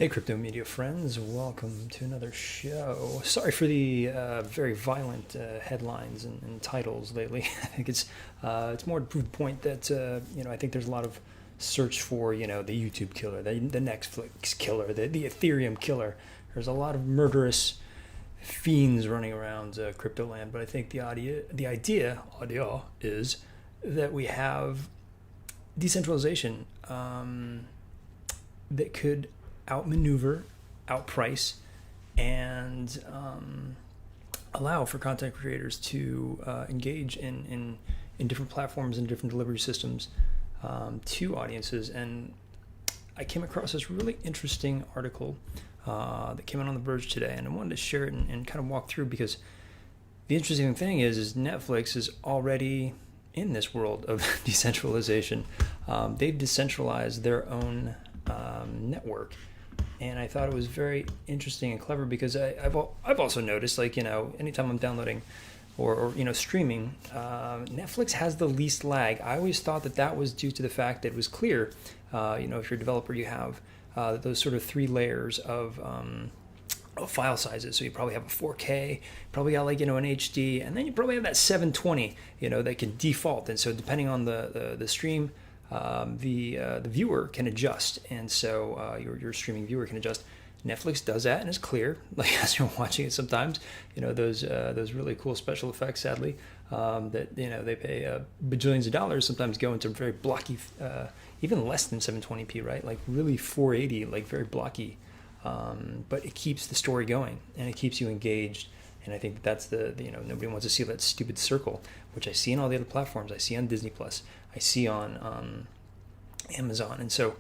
Hey, crypto media friends, welcome to another show. Sorry for the very violent headlines and titles lately. I think it's more to prove the point that I think there's a lot of search for the YouTube killer, the Netflix killer, the Ethereum killer. There's a lot of murderous fiends running around crypto land, but I think the idea is that we have decentralization that could outmaneuver, outprice, and allow for content creators to engage in different platforms and different delivery systems to audiences. And I came across this really interesting article that came out on The Verge today, and I wanted to share it and kind of walk through, because the interesting thing is Netflix is already in this world of decentralization. They've decentralized their own network. And I thought it was very interesting and clever, because I've also noticed, anytime I'm downloading or streaming, Netflix has the least lag. I always thought that was due to the fact that it was clear, if you're a developer, you have those sort of three layers of file sizes. So you probably have a 4K, probably got an HD, and then you probably have that 720, that can default. And so depending on the stream, the viewer can adjust, and so your streaming viewer can adjust. Netflix does that, and it's clear, as you're watching it sometimes, those really cool special effects, sadly, that they pay bajillions of dollars, sometimes go into very blocky, even less than 720p, right? Like really 480, very blocky, but it keeps the story going and it keeps you engaged. And I think that's nobody wants to see that stupid circle, which I see on all the other platforms. I see on Disney Plus. I see on Amazon. And so,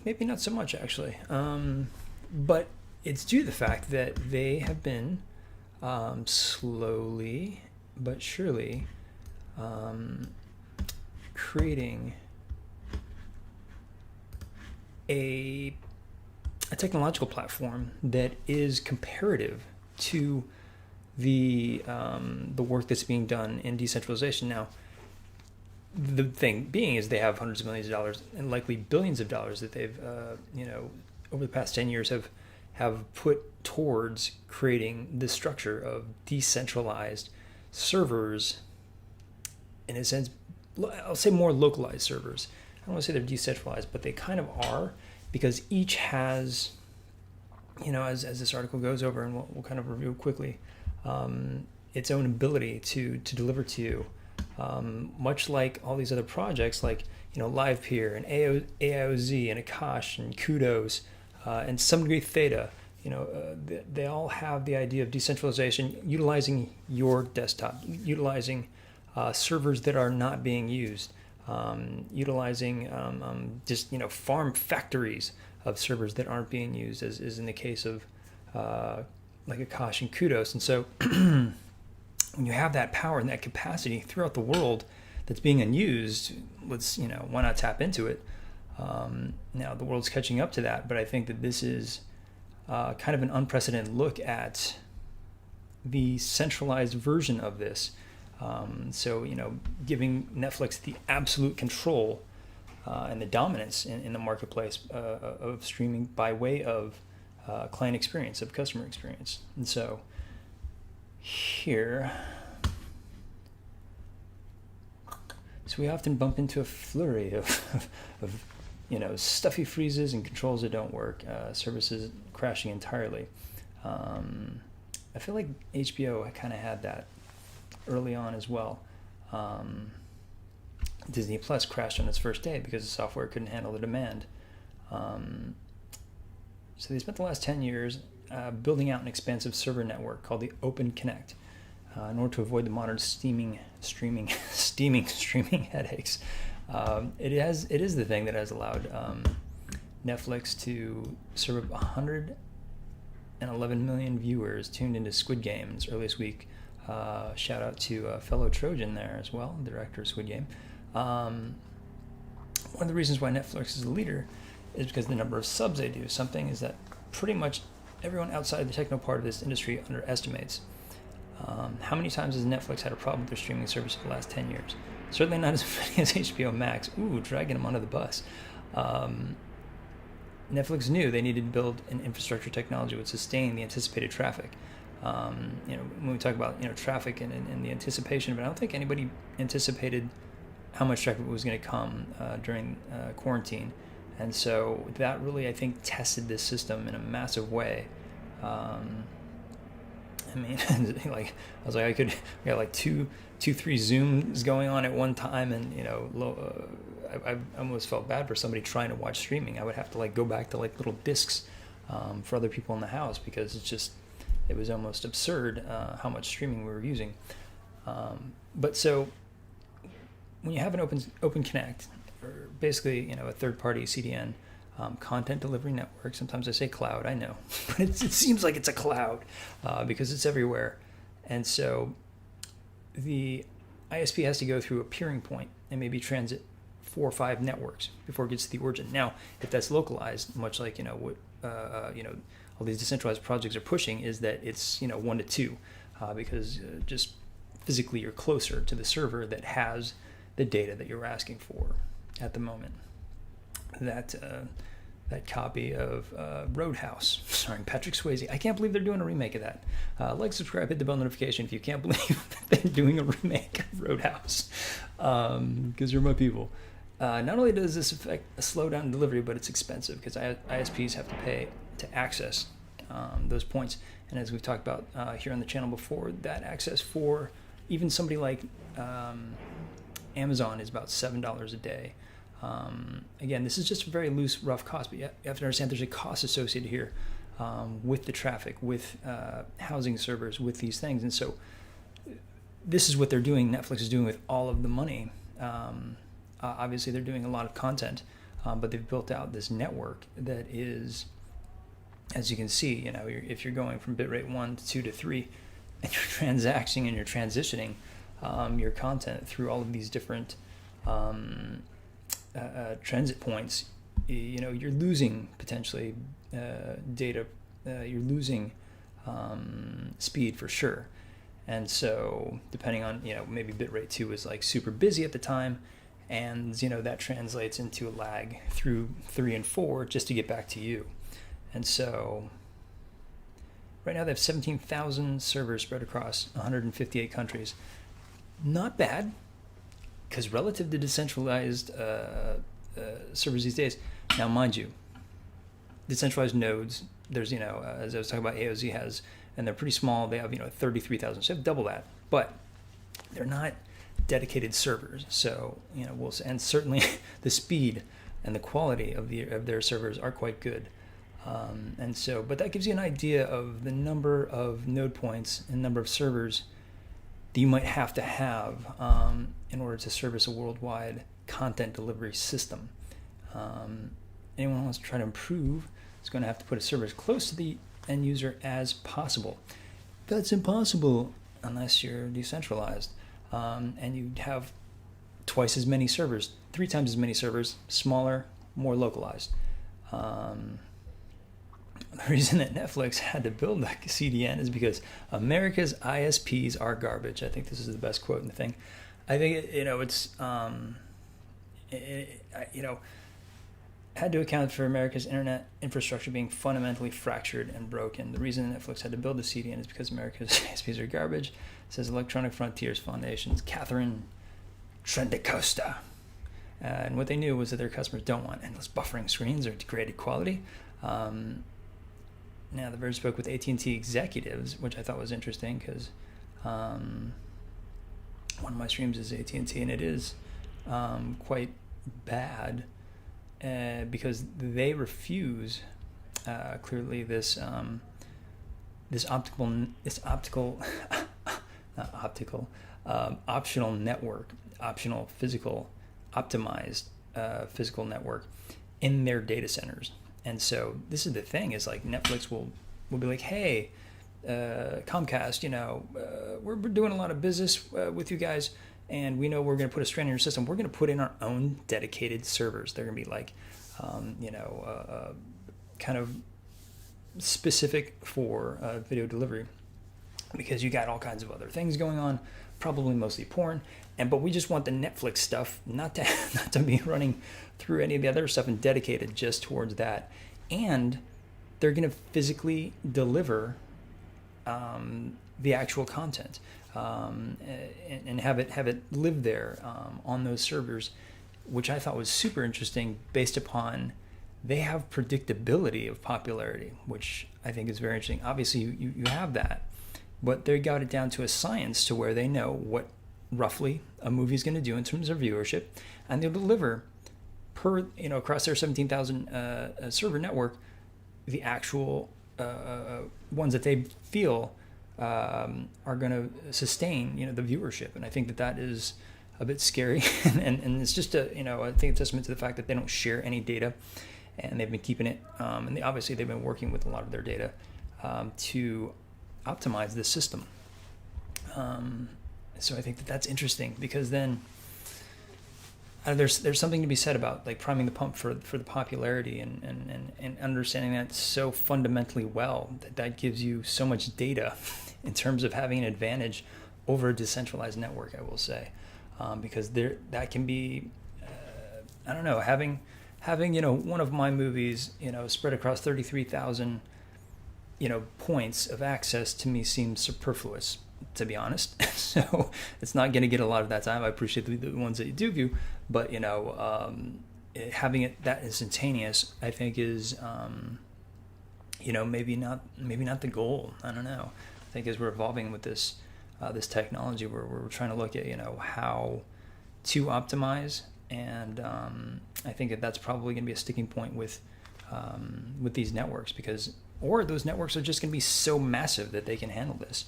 maybe not so much actually. But it's due to the fact that they have been slowly but surely creating a technological platform that is comparative to the work that's being done in decentralization. Now, the thing being is they have hundreds of millions of dollars and likely billions of dollars that they've over the past 10 years have put towards creating this structure of decentralized servers, in a sense. I'll say more localized servers. I don't want to say they're decentralized, but they kind of are, because each has, as this article goes over, and we'll kind of review quickly, its own ability to deliver to you, much like all these other projects, like LivePeer and AIOZ and Akash and Cudos, and some degree Theta. They all have the idea of decentralization, utilizing your desktop, utilizing servers that are not being used, utilizing farm factories of servers that aren't being used, as is in the case of like Akash and Cudos. And so when you have that power and that capacity throughout the world that's being unused, why not tap into it? Now the world's catching up to that, but I think that this is kind of an unprecedented look at the centralized version of this. So giving Netflix the absolute control and the dominance in the marketplace of streaming by way of client experience, of customer experience. And so here, we often bump into a flurry of stuffy freezes and controls that don't work, services crashing entirely. I feel like HBO kind of had that early on as well. Disney Plus crashed on its first day because the software couldn't handle the demand. So they spent the last 10 years building out an expansive server network called the Open Connect in order to avoid the modern streaming headaches. It is the thing that has allowed Netflix to serve 111 million viewers tuned into Squid Game in its earliest week. Shout out to fellow Trojan there as well, director of Squid Game. One of the reasons why Netflix is a leader is because the number of subs they do. Something is that pretty much everyone outside the techno part of this industry underestimates. How many times has Netflix had a problem with their streaming service for the last 10 years? Certainly not as many as HBO Max. Ooh, dragging them under the bus. Netflix knew they needed to build an infrastructure technology that would sustain the anticipated traffic. When we talk about traffic and the anticipation of it, I don't think anybody anticipated how much traffic was going to come during quarantine, and so that really, I think, tested this system in a massive way. I mean, like I was like, we got like two, three Zooms going on at one time, and I almost felt bad for somebody trying to watch streaming. I would have to like go back to like little discs for other people in the house, because it was almost absurd how much streaming we were using. But so when you have an open connect, or basically a third-party CDN content delivery network, sometimes I say cloud, I know, but it seems like it's a cloud because it's everywhere. And so the ISP has to go through a peering point and maybe transit 4 or 5 networks before it gets to the origin. Now, if that's localized, much like what all these decentralized projects are pushing, is that it's 1 to 2 because just physically you're closer to the server that has the data that you're asking for at the moment. That copy of Roadhouse, starring Patrick Swayze. I can't believe they're doing a remake of that. Like, subscribe, hit the bell notification if you can't believe that they're doing a remake of Roadhouse, because you're my people. Not only does this affect a slowdown in delivery, but it's expensive because ISPs have to pay to access those points. And as we've talked about here on the channel before, that access for even somebody like Amazon is about $7 a day. Again, this is just a very loose, rough cost, but you have to understand there's a cost associated here with the traffic, with housing servers, with these things. And so this is what they're doing, Netflix is doing with all of the money. Obviously, they're doing a lot of content, but they've built out this network that is, as you can see, if you're going from bitrate 1 to 2 to 3, and you're transacting and you're transitioning your content through all of these different transit points, you're losing potentially data, you're losing speed for sure. And so depending on, maybe bitrate 2 is like super busy at the time, and that translates into a lag through 3 and 4 just to get back to you. And so right now they have 17,000 servers spread across 158 countries. Not bad, because relative to decentralized servers these days, now mind you, decentralized nodes, there's, as I was talking about, AIOZ has, and they're pretty small, they have, 33,000, so they have double that, but they're not dedicated servers. So, and certainly the speed and the quality of their servers are quite good. And so, but that gives you an idea of the number of node points and number of servers that you might have to have in order to service a worldwide content delivery system. Anyone who wants to try to improve is going to have to put a server as close to the end user as possible. That's impossible unless you're decentralized. And you have twice as many servers, 3 times as many servers, smaller, more localized. The reason that Netflix had to build a CDN is because America's ISPs are garbage. I think this is the best quote in the thing. I think had to account for America's internet infrastructure being fundamentally fractured and broken. The reason Netflix had to build the CDN is because America's ISPs are garbage, says Electronic Frontiers Foundation's Catherine Trendicosta. And what they knew was that their customers don't want endless buffering screens or degraded quality. Now, The Verge spoke with AT&T executives, which I thought was interesting because one of my streams is AT&T, and it is quite bad because they refuse clearly this optional network, optional physical, optimized physical network in their data centers. And so this is the thing, is like Netflix will be like, hey, Comcast, we're doing a lot of business with you guys, and we know we're going to put a strain in your system. We're going to put in our own dedicated servers. They're going to be like, kind of specific for video delivery, because you got all kinds of other things going on, probably mostly porn. But we just want the Netflix stuff not to be running through any of the other stuff and dedicated just towards that. and they're going to physically deliver the actual content and have it live there on those servers, which I thought was super interesting based upon they have predictability of popularity, which I think is very interesting. Obviously, you have that, but they got it down to a science to where they know what roughly a movie is going to do in terms of viewership, and they'll deliver per across their 17,000 server network the actual ones that they feel are going to sustain the viewership. And I think that is a bit scary, and it's just I think a testament to the fact that they don't share any data, and they've been keeping it, and obviously they've been working with a lot of their data to optimize this system. So I think that that's interesting, because then there's something to be said about like priming the pump for the popularity and understanding that so fundamentally well that gives you so much data in terms of having an advantage over a decentralized network, I will say, because that can be I don't know, having one of my movies spread across 33,000 points of access to me seems superfluous, to be honest. So it's not going to get a lot of that time. I appreciate the ones that you do view, but having it that instantaneous, I think is maybe not the goal. I don't know. I think as we're evolving with this technology, we're trying to look at how to optimize, and I think that's probably going to be a sticking point with these networks, or those networks are just going to be so massive that they can handle this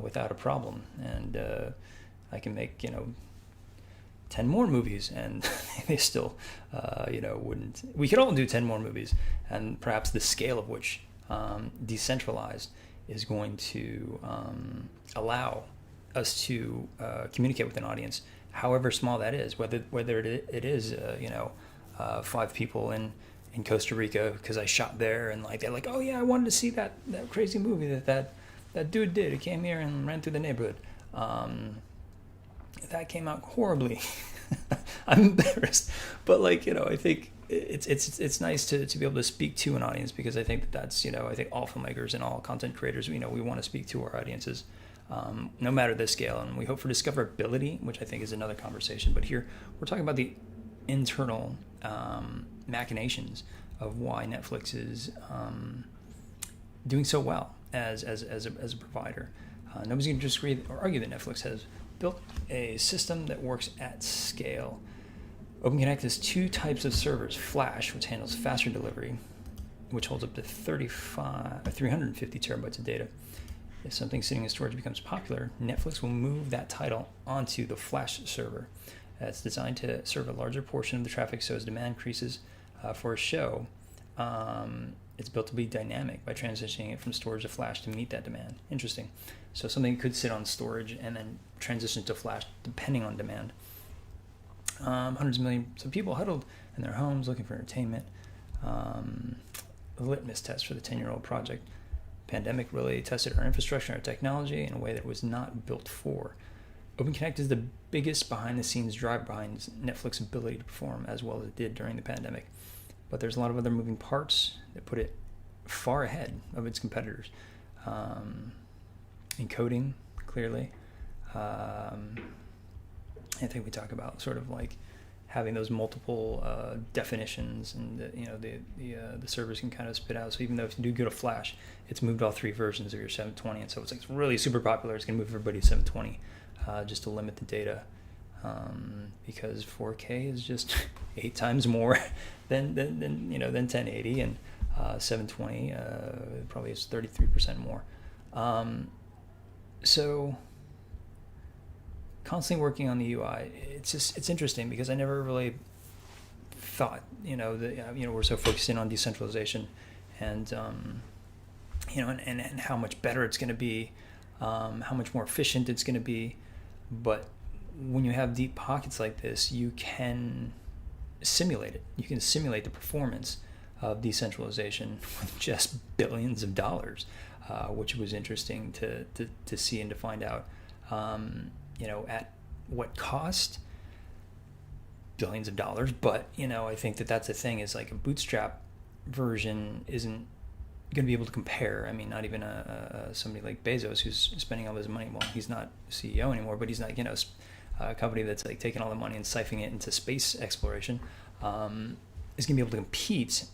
without a problem, and I can make 10 more movies, and they still wouldn't. We could all do 10 more movies, and perhaps the scale of which decentralized is going to allow us to communicate with an audience, however small that is, whether it is 5 people in Costa Rica because I shot there, and they're like, oh yeah, I wanted to see that crazy movie that dude did. He came here and ran through the neighborhood. That came out horribly. I'm embarrassed, but I think it's nice to be able to speak to an audience, because I think that's I think all filmmakers and all content creators, we want to speak to our audiences, no matter the scale, and we hope for discoverability, which I think is another conversation. But here we're talking about the internal machinations of why Netflix is doing so well as a provider. Nobody's going to disagree or argue that Netflix has built a system that works at scale. OpenConnect has 2 types of servers: Flash, which handles faster delivery, which holds up to 350 terabytes of data. If something sitting in storage becomes popular, Netflix will move that title onto the Flash server. It's designed to serve a larger portion of the traffic, so as demand increases for a show, it's built to be dynamic by transitioning it from storage to Flash to meet that demand. Interesting. So something could sit on storage and then transition to Flash depending on demand. Hundreds of millions of people huddled in their homes looking for entertainment. A litmus test for the 10-year-old project. Pandemic really tested our infrastructure and our technology in a way that it was not built for. OpenConnect is the biggest behind-the-scenes drive behind Netflix's ability to perform as well as it did during the pandemic. But there's a lot of other moving parts that put it far ahead of its competitors. Encoding, clearly. I think we talk about sort of having those multiple definitions, and the servers can kind of spit out. So even though if you do go to Flash, it's moved all 3 versions of your 720, and so it's really super popular. It's going to move everybody to 720 just to limit the data, because 4K is just 8 times more than 1080, and 720 probably is 33% more. So constantly working on the UI. It's interesting, because I never really thought that we're so focused in on decentralization, and and how much better it's going to be, how much more efficient it's going to be. But when you have deep pockets like this, you can simulate it. You can simulate the performance of decentralization with just billions of dollars, which was interesting to see and to find out. At what cost? Billions of dollars. But I think that's the thing, is like a bootstrap version isn't going to be able to compare. I mean, not even somebody like Bezos, who's spending all his money. Well, he's not CEO anymore, but he's not, a company that's like taking all the money and siphoning it into space exploration, is going to be able to compete,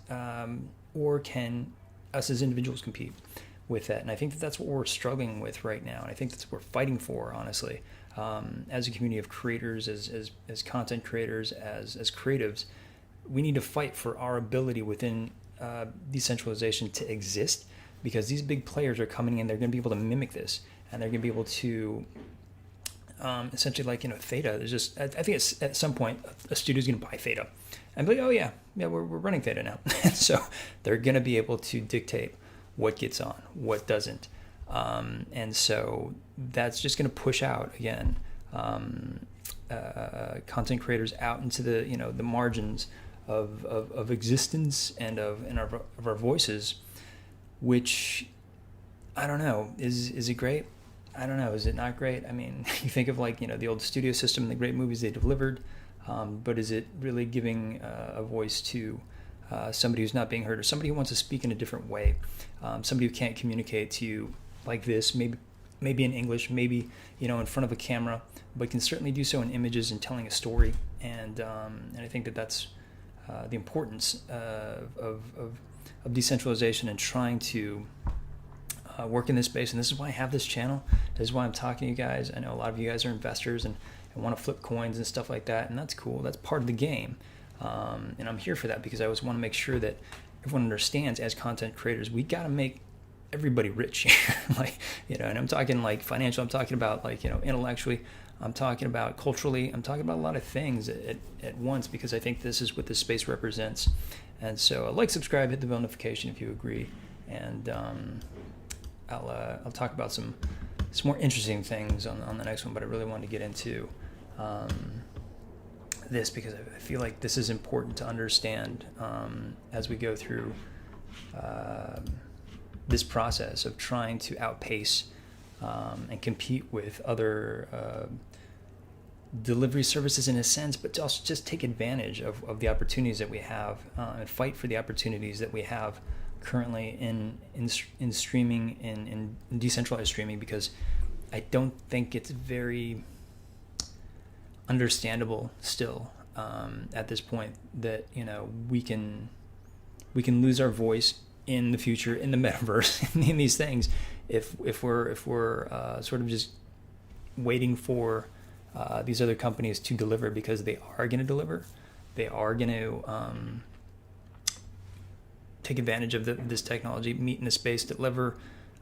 or can us as individuals compete with that? And I think that that's what we're struggling with right now, and I think that's what we're fighting for, honestly, as a community of creators, as content creators, as creatives. We need to fight for our ability within decentralization to exist, because these big players are coming in. They're going to be able to mimic this, and they're going to be able to essentially, like, Theta. There's just, I think it's, at some point a studio's going to buy Theta and be like, oh yeah, we're running Theta now. So they're going to be able to dictate what gets on, what doesn't, and so that's just going to push out again content creators out into the the margins of existence and of our voices, which, I don't know, is it great? I don't know, is it not great? I mean, you think of like the old studio system and the great movies they delivered, but is it really giving a voice to somebody who's not being heard, or somebody who wants to speak in a different way, somebody who can't communicate to you like this, maybe in English, maybe in front of a camera, but can certainly do so in images and telling a story, and I think that that's the importance of decentralization and trying to work in this space. And this is why I have this channel. This is why I'm talking to you guys. I know a lot of you guys are investors and want to flip coins and stuff like that, and that's cool. That's part of the game, and I'm here for that, because I always want to make sure that everyone understands, as content creators, we got to make everybody rich here. Like, and I'm talking like financial, I'm talking about like intellectually, I'm talking about culturally, I'm talking about a lot of things at once, because I think this is what this space represents. And so like, subscribe, hit the bell notification if you agree, and I'll talk about some more interesting things on the next one. But I really wanted to get into this, because I feel like this is important to understand as we go through this process of trying to outpace and compete with other delivery services in a sense, but to also just take advantage of the opportunities that we have, and fight for the opportunities that we have currently in streaming, in decentralized streaming, because I don't think it's very understandable still at this point that we can lose our voice in the future, in the metaverse, in these things, if we're sort of just waiting for these other companies to deliver, because they are going to deliver. They are going to take advantage of this technology, meet in the space, deliver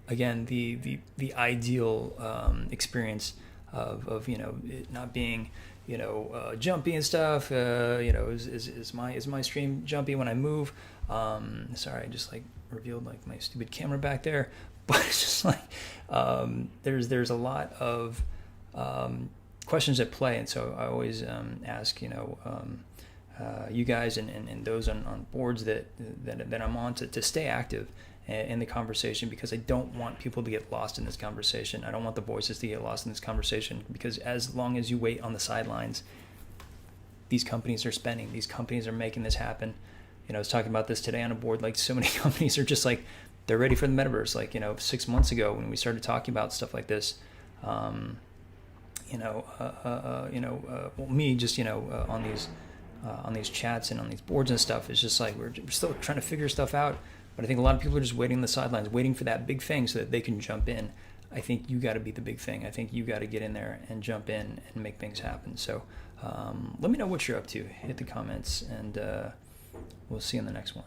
again the ideal experience of it not being jumpy and stuff. Is my stream jumpy when I move? Sorry, I just like revealed like my stupid camera back there. But it's just like there's a lot of questions at play, and so I always ask you guys and those on boards that I'm on to stay active in the conversation, because I don't want people to get lost in this conversation. I don't want the voices to get lost in this conversation, because as long as you wait on the sidelines, these companies are spending. These companies are making this happen. I was talking about this today on a board. Like, so many companies are just like, they're ready for the metaverse. Like 6 months ago when we started talking about stuff like this, me just on these chats and on these boards and stuff, it's just like we're still trying to figure stuff out. But I think a lot of people are just waiting on the sidelines, waiting for that big thing so that they can jump in. I think you got to be the big thing. I think you got to get in there and jump in and make things happen. So let me know what you're up to. Hit the comments, and we'll see you in the next one.